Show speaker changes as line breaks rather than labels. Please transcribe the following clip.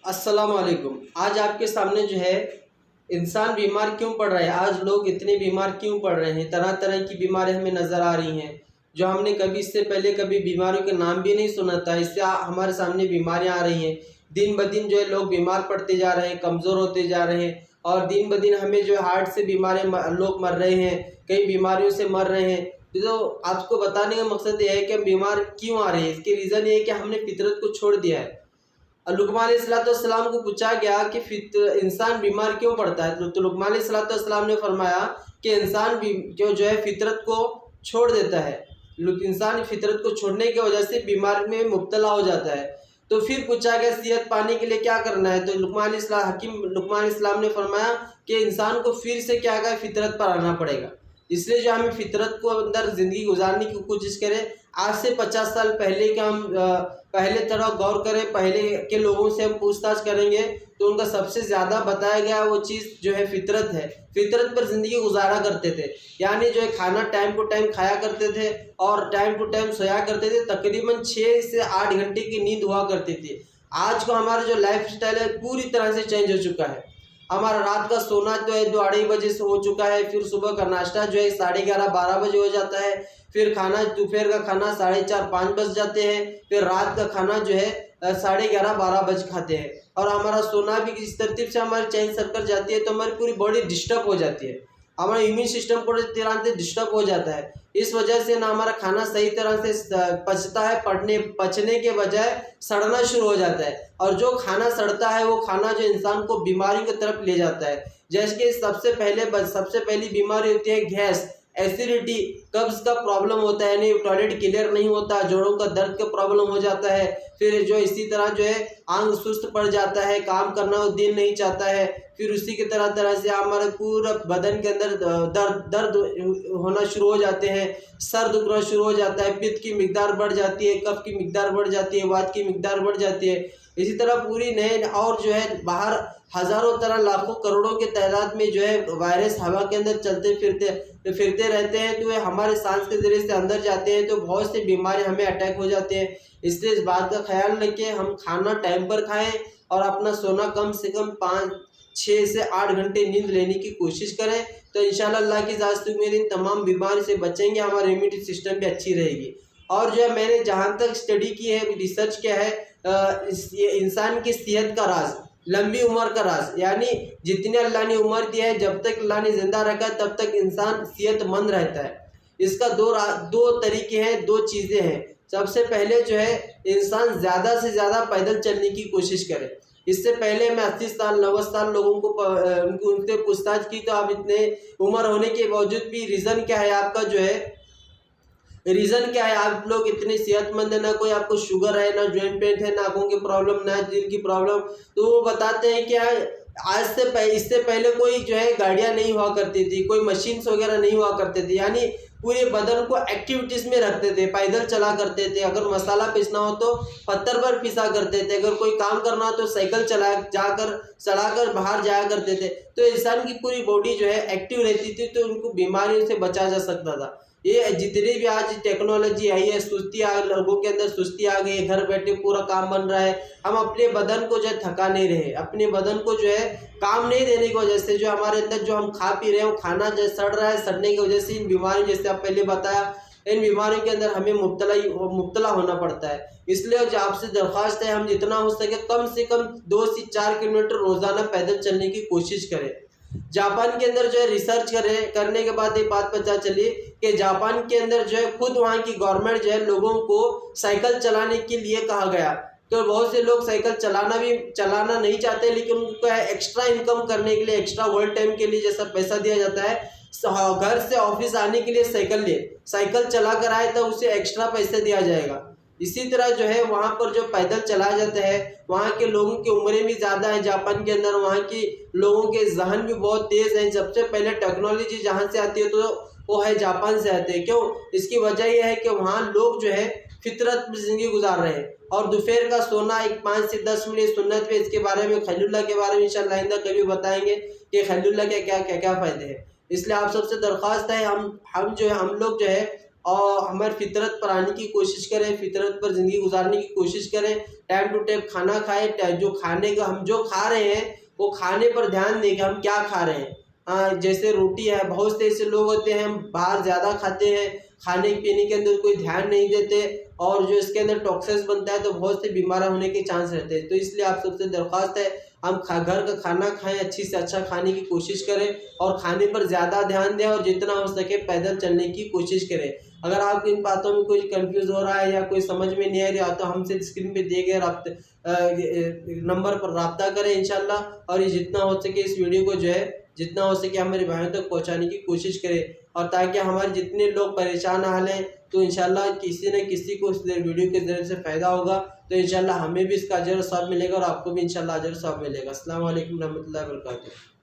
अस्सलाम वालेकुम। आज आपके सामने जो है इंसान बीमार क्यों पड़ रहा है, आज लोग इतने बीमार क्यों पड़ रहे हैं, तरह तरह की बीमारियां हमें नज़र आ रही हैं जो हमने कभी इससे पहले कभी बीमारियों के नाम भी नहीं सुना था। इससे हमारे सामने बीमारियां आ रही हैं। दिन ब दिन जो है लोग बीमार पड़ते जा रहे हैं, कमज़ोर होते जा रहे हैं और दिन ब दिन हमें जो हार्ट से बीमारियाँ लोग मर रहे हैं, कई बीमारियों से मर रहे हैं। तो आपको बताने का मकसद ये है कि हम बीमार क्यों आ रहे हैं। इसके रीज़न ये है कि हमने फितरत को छोड़ दिया है। लुकमान अलैहिस्सलाम को पूछा गया कि इंसान बीमार क्यों पड़ता है, तो लुकमान अलैहिस्सलाम ने फरमाया कि इंसान भी जो है फितरत को छोड़ देता है। इंसान फितरत को छोड़ने की वजह से बीमार में मुब्तला हो जाता है। तो फिर पूछा गया सेहत पाने के लिए क्या करना है, तो हकीम लुकमान इस्लाम ने फरमाया कि इंसान को फिर से क्या कहा, फितरत पर आना पड़ेगा। इसलिए जो हमें फितरत को अंदर ज़िंदगी गुजारने की कोशिश करें। आज से 50 साल पहले के हम पहले तरह गौर करें, पहले के लोगों से हम पूछताछ करेंगे तो उनका सबसे ज़्यादा बताया गया वो चीज़ जो है फितरत है। फितरत पर ज़िंदगी गुजारा करते थे, यानी जो है खाना टाइम टू टाइम खाया करते थे और टाइम टू टाइम सोया करते थे। तकरीबन 6 से 8 घंटे की नींद हुआ करती थी। आज को हमारा जो लाइफ स्टाइल है पूरी तरह से चेंज हो चुका है। हमारा रात का सोना जो है 2-2:30 बजे से हो चुका है, फिर सुबह का नाश्ता जो है 11:30-12 बजे हो जाता है, फिर खाना दोपहर का खाना 4:30-5 बज जाते हैं, फिर रात का खाना जो है 11:30-12 बजे खाते हैं। और हमारा सोना भी इस तरतीब से हमारी चेंज सर्कल जाती है तो हमारी पूरी बॉडी डिस्टर्ब हो जाती है, हमारा इम्यून सिस्टम पूरी तरह से डिस्टर्ब हो जाता है। इस वजह से ना हमारा खाना सही तरह से पचता है, पचने के बजाय सड़ना शुरू हो जाता है और जो खाना सड़ता है वो खाना जो इंसान को बीमारी की तरफ ले जाता है। जैसे कि सबसे पहली बीमारी होती है गैस, एसिडिटी, कब्ज़ का प्रॉब्लम होता है, नहीं टॉयलेट क्लियर नहीं होता, जोड़ों का दर्द का प्रॉब्लम हो जाता है। फिर जो इसी तरह जो है आंग सुस्त पड़ जाता है, काम करना वो दिल नहीं चाहता है। फिर उसी की तरह से हमारे पूरा बदन के अंदर दर्द होना शुरू हो जाते हैं, सर दुखना शुरू हो जाता है, पित्त की मिकदार बढ़ जाती है, कफ की मिकदार बढ़ जाती है, वात की मिकदार बढ़ जाती है। इसी तरह पूरी नए और जो है बाहर हज़ारों तरह लाखों करोड़ों के तादाद में जो है वायरस हवा के अंदर चलते फिरते रहते हैं, तो वे हमारे सांस के ज़रिए से अंदर जाते हैं तो बहुत सी बीमारी हमें अटैक हो जाते हैं। इसलिए इस बात का ख्याल रखें, हम खाना टाइम पर खाएं और अपना सोना कम से कम 6 से 8 घंटे नींद लेने की कोशिश करें। तो इंशाल्लाह अल्लाह की इजाज़त से उम्मीद इन तमाम बीमारी से बचेंगे, हमारी इम्यूनिटी सिस्टम भी अच्छी रहेगी। और जो है मैंने जहाँ तक स्टडी की है, रिसर्च किया है, ये इंसान की सेहत का राज, लंबी उम्र का राज, यानी जितने अल्लाह ने उम्र दिया है, जब तक अल्लाह ने ज़िंदा रखा है तब तक इंसान सेहतमंद रहता है। इसका दो तरीके हैं, दो चीज़ें हैं। सबसे पहले जो है इंसान ज़्यादा से ज़्यादा पैदल चलने की कोशिश करे। इससे पहले मैं 80 साल 90 साल लोगों को उनसे पूछताछ की तो आप इतने उम्र होने के बावजूद भी रीज़न क्या है आपका, जो है रीज़न क्या है आप लोग इतने सेहतमंद है, ना कोई आपको शुगर है, ना जॉइंट पेन है, ना आँखों की प्रॉब्लम, ना दिल की प्रॉब्लम। तो वो बताते हैं कि इससे पहले कोई जो है गाड़ियाँ नहीं हुआ करती थी, कोई मशीन्स वगैरह नहीं हुआ करते थे, यानी पूरे बदन को एक्टिविटीज़ में रखते थे, पैदल चला करते थे, अगर मसाला पीसना हो तो पत्थर पर पीसा करते थे, अगर कोई काम करना हो तो साइकिल चलाकर बाहर जाया करते थे। तो इंसान की पूरी बॉडी जो है एक्टिव रहती थी तो उनको बीमारियों से बचा जा सकता था। ये जितनी भी आज टेक्नोलॉजी आई है, लोगों के अंदर सुस्ती आ गई है, घर बैठे पूरा काम बन रहा है, हम अपने बदन को जो है थका नहीं रहे, अपने बदन को जो है काम नहीं देने की वजह से जो हमारे अंदर जो हम खा पी रहे हैं वो खाना जो सड़ रहा है, सड़ने की वजह से इन बीमारियों, जैसे आप पहले बताया, इन बीमारियों के अंदर हमें मुब्तला होना पड़ता है। इसलिए जो आपसे दरख्वास्त है, हम जितना हो सके कम से कम 2 से 4 किलोमीटर रोज़ाना पैदल चलने की कोशिश करें। जापान के अंदर जो है रिसर्च करने के बाद ये बात पता चली कि जापान के अंदर जो है खुद वहाँ की गवर्नमेंट जो है लोगों को साइकिल चलाने के लिए कहा गया। तो बहुत से लोग साइकिल चलाना नहीं चाहते, लेकिन उनको एक्स्ट्रा इनकम करने के लिए, एक्स्ट्रा ओवर टाइम के लिए जैसा पैसा दिया जाता है, घर से ऑफिस आने के लिए साइकिल चला कर आए तो उसे एक्स्ट्रा पैसे दिया जाएगा। इसी तरह जो है वहाँ पर जो पैदल चलाया जाता है, वहाँ के लोगों की उम्रें भी ज़्यादा है जापान के अंदर, वहाँ की लोगों के जहन भी बहुत तेज़ हैं। सबसे पहले टेक्नोलॉजी जहाँ से आती है तो वो है जापान से आते हैं। क्यों? इसकी वजह यह है कि वहाँ लोग जो है फितरत में ज़िंदगी गुजार रहे हैं और दोपहर का सोना एक 5 से 10 मिनट सुन्नत पे। इसके बारे में खलीलुल्लाह के बारे में इंशाअल्लाह आइंदा कभी बताएंगे कि खलीलुल्लाह के क्या क्या फ़ायदे हैं। इसलिए आप सबसे दरख्वास्त है, हम लोग जो है और हमारी फितरत पर आने की कोशिश करें, फितरत पर ज़िंदगी गुजारने की कोशिश करें, टाइम टू टाइम खाना खाएं, जो खाने का हम जो खा रहे हैं वो खाने पर ध्यान दें कि हम क्या खा रहे हैं। जैसे रोटी है, बहुत से ऐसे लोग होते हैं हम बाहर ज़्यादा खाते हैं, खाने पीने के अंदर कोई ध्यान नहीं देते और जो इसके अंदर टॉक्सिन्स बनता है तो बहुत से बीमार होने के चांस रहते हैं। तो इसलिए आप सबसे दरख्वास्त है हम घर का खाना खाएं, अच्छी से अच्छा खाने की कोशिश करें और खाने पर ज़्यादा ध्यान दें और जितना हो सके पैदल चलने की कोशिश करें। अगर आपको इन बातों में कोई कंफ्यूज हो रहा है या कोई समझ में नहीं आ रहा तो हमसे स्क्रीन पे दिए गए नंबर पर रब्ता करें इंशाल्लाह। और ये जितना हो सके इस वीडियो को जो है जितना हो सके हमारे भाइयों तक पहुंचाने की कोशिश करें और ताकि हमारे जितने लोग परेशान हाल हैं तो इंशाल्लाह किसी न किसी को इस वीडियो के ज़रिए से फ़ायदा होगा। तो इंशाल्लाह हमें भी इसका अजर और सवाब मिलेगा और आपको भी इंशाल्लाह अजर और सवाब मिलेगा। अस्सलाम वालेकुम रहमतुल्लाहि व बरकातुहू।